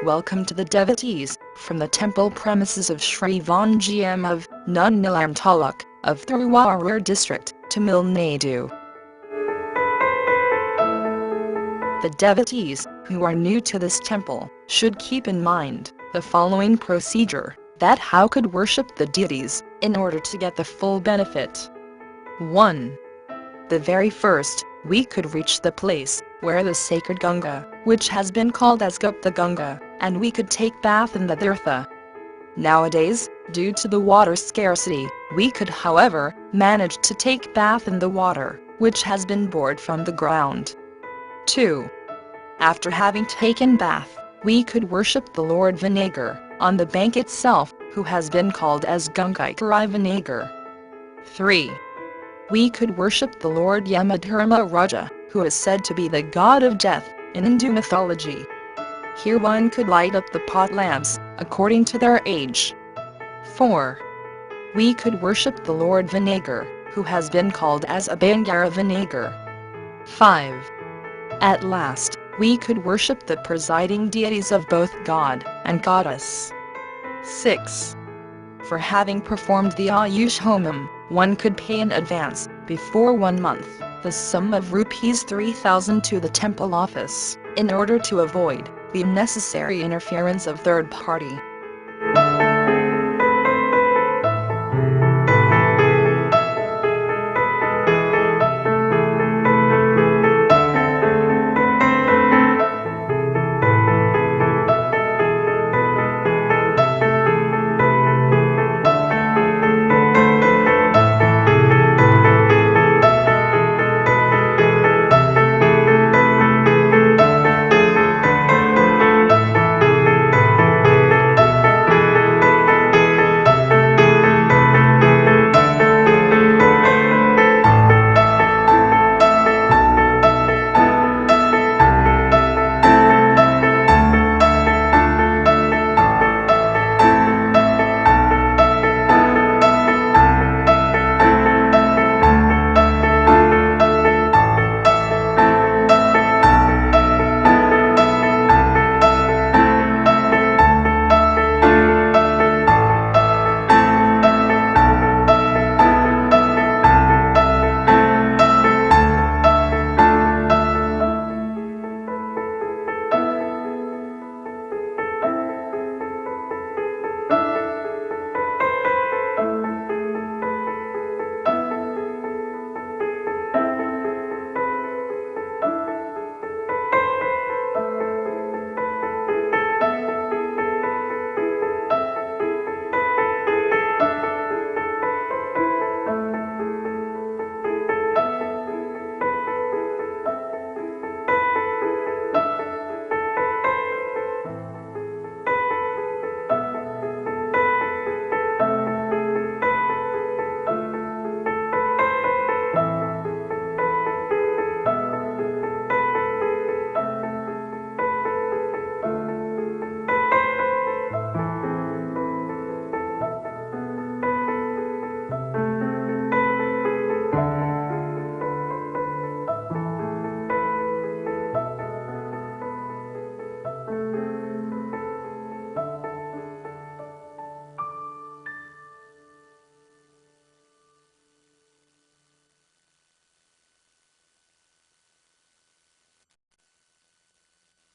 welcomed the devotees from the temple premises of Sri Vanjinathar of Nunnilam Taluk of Thiruvanjiyam district to Milnadu. The devotees who are new to this temple should keep in mind the following procedure: that how could worship the deities in order to get the full benefit. 1. The very first, we could reach the place where the sacred Ganga, which has been called as Gupta Ganga, and we could take bath in the theertha. Nowadays, due to the water scarcity, we could however manage to take bath in the water, which has been bored from the ground. 2. After having taken bath, we could worship the Lord Vinayagar on the bank itself, who has been called as Gangai Vinayagar. 3. We could worship the Lord Yama Dharma Raja, who is said to be the god of death in Hindu mythology. Here one could light up the pot lamps according to their age. 4. We could worship the Lord Vinayagar, who has been called as Abayangara Vinayagar. 5. At last, we could worship the presiding deities of both God and Goddess. 6. For having performed the ayush homam, one could pay in advance, before 1 month, the sum of rupees 3,000 to the temple office, in order to avoid the unnecessary interference of third party.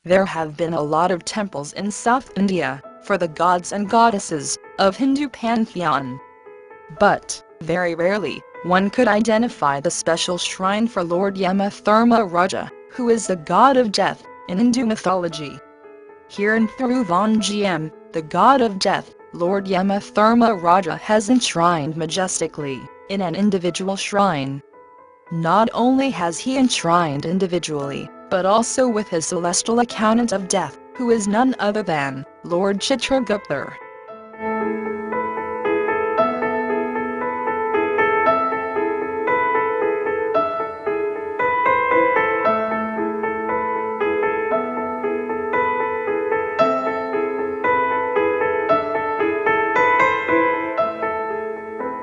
There have been a lot of temples in South India for the gods and goddesses of Hindu pantheon. But, very rarely, one could identify the special shrine for Lord Yama Dharma Raja, who is the god of death in Hindu mythology. Here in Thiruvanjiyam, the god of death, Lord Yama Dharma Raja has enshrined majestically in an individual shrine. Not only has he enshrined individually, but also with his celestial accountant of death, who is none other than Lord Chitragupta.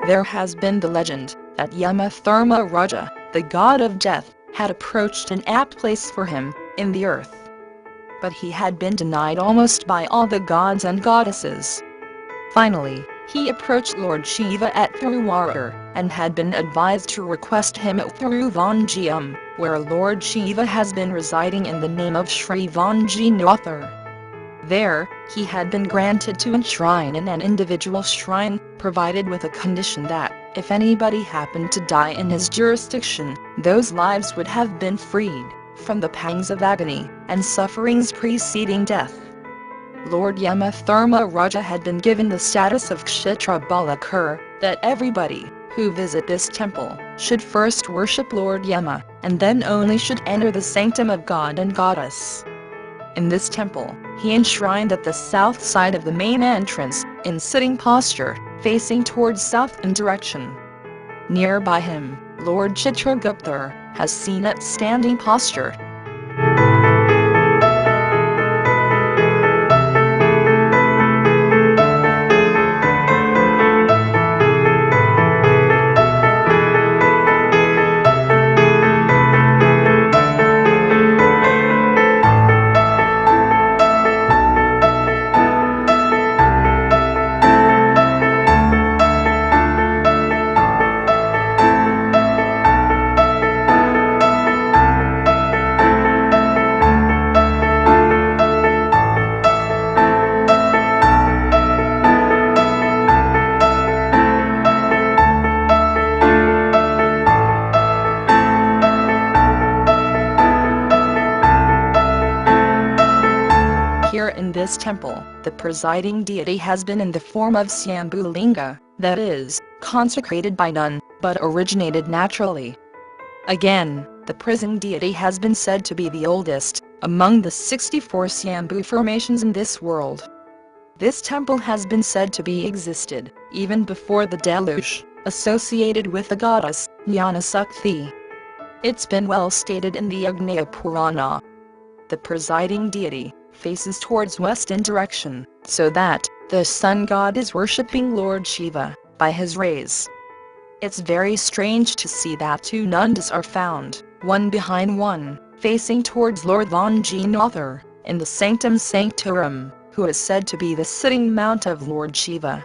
There has been the legend that Yama Dharma Raja, the god of death, had approached an apt place for him in the earth. but he had been denied almost by all the gods and goddesses. Finally, he approached Lord Shiva at Thiruvanjiyam, and had been advised to request him at Thiruvanjiyam, where Lord Shiva has been residing in the name of Sri Vanjinathar. There, he had been granted to enshrine in an individual shrine, provided with a condition that, if anybody happened to die in his jurisdiction, those lives would have been freed from the pangs of agony and sufferings preceding death. Lord Yama Dharma Raja had been given the status of Kshetra Balakur, that everybody who visit this temple should first worship Lord Yama, and then only should enter the sanctum of God and Goddess. In this temple, he enshrined at the south side of the main entrance, in sitting posture, facing towards south in direction. Nearby him, Lord Chitragupta has seen at standing posture. Here in this temple, the presiding deity has been in the form of Swambhulinga, that is, consecrated by none, but originated naturally. Again, the presiding deity has been said to be the oldest among the 64 Swambhu formations in this world. This temple has been said to be existed even before the deluge, associated with the goddess Jnana-Shakti. It's been well stated in the Agnya Purana. The presiding deity faces towards west in direction, so that the sun god is worshipping Lord Shiva by his rays. It's very strange to see that two nandas are found, one behind one, facing towards Lord Vanjinathar, in the Sanctum Sanctorum, who is said to be the sitting mount of Lord Shiva.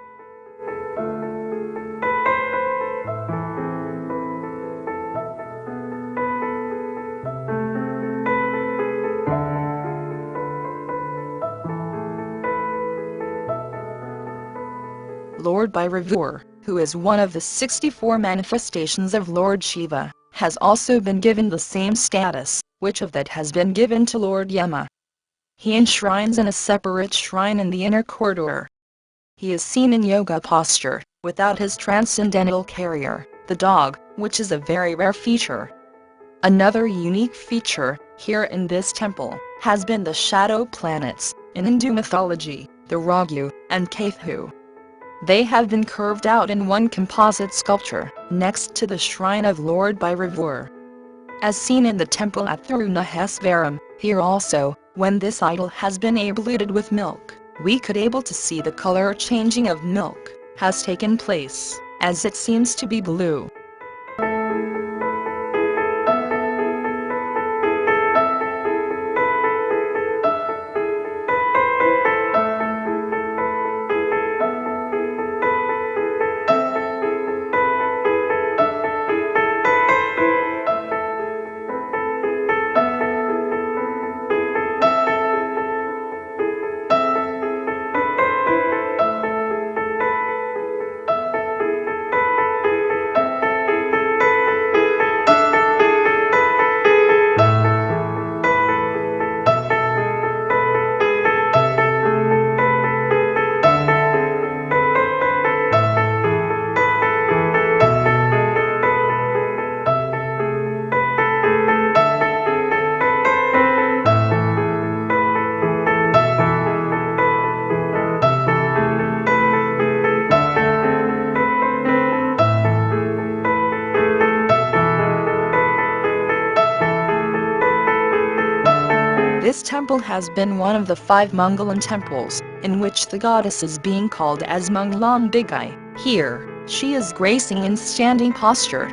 Lord Bhairavur, who is one of the 64 manifestations of Lord Shiva, has also been given the same status, which of that has been given to Lord Yama. He enshrines in a separate shrine in the inner corridor. He is seen in yoga posture, without his transcendental carrier, the dog, which is a very rare feature. Another unique feature, here in this temple, has been the shadow planets, in Hindu mythology, the Ragu and Ketu. They have been curved out in one composite sculpture, next to the shrine of Lord Bhairavur. As seen in the temple at Thiruvanjiyam, here also, when this idol has been abluted with milk, we could able to see the color changing of milk has taken place, as it seems to be blue. This temple has been one of the 5 Mangalam temples, in which the goddess is being called as Mangalambikai. Here, she is gracing in standing posture,